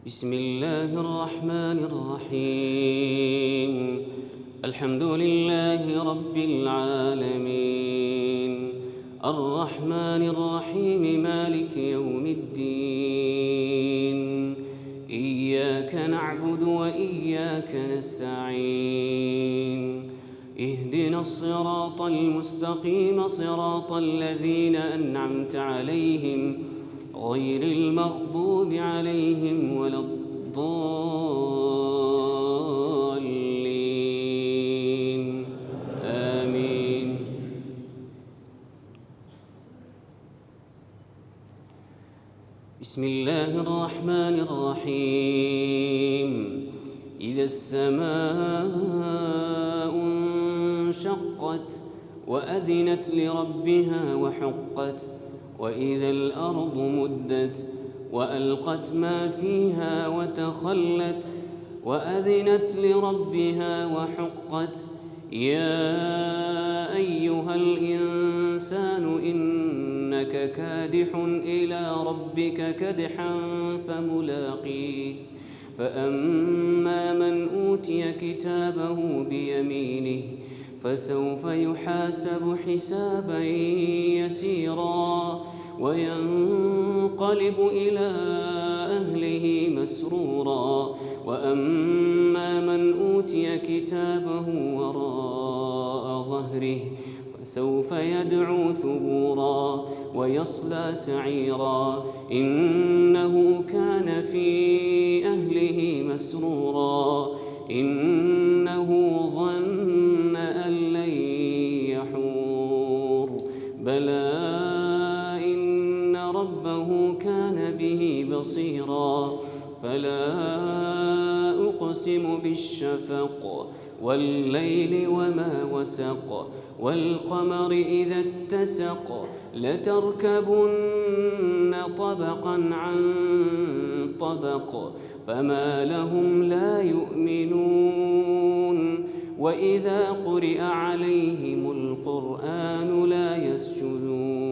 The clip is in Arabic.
بسم الله الرحمن الرحيم. الحمد لله رب العالمين، الرحمن الرحيم، مالك يوم الدين. إياك نعبد وإياك نستعين. اهدنا الصراط المستقيم، صراط الذين أنعمت عليهم غير المغضوب عليهم ولا الضالين، آمين. بسم الله الرحمن الرحيم. إذا السماء انشقت وأذنت لربها وحقت، وإذا الأرض مدت وألقت ما فيها وتخلت، وأذنت لربها وحقت. يا أيها الإنسان إنك كادح إلى ربك كدحا فملاقيه. فأما من أوتي كتابه بيمينه فسوف يحاسب حسابا يسيرا، وينقلب إلى أهله مسرورا. وأما من أوتي كتابه وراء ظهره فسوف يدعو ثبورا ويصلى سعيرا، إنه كان في أهله مسرورا، إنه ظن أن لن يحور. بلى إن ربه كان به بصيرا. فلا أقسم بالشفق والليل وما وسق، والقمر إذا اتسق، لتركبن طبقا عن طبق، فما لهم لا يؤمنون. وإذا قرئ عليهم القرآن لا يسجدون.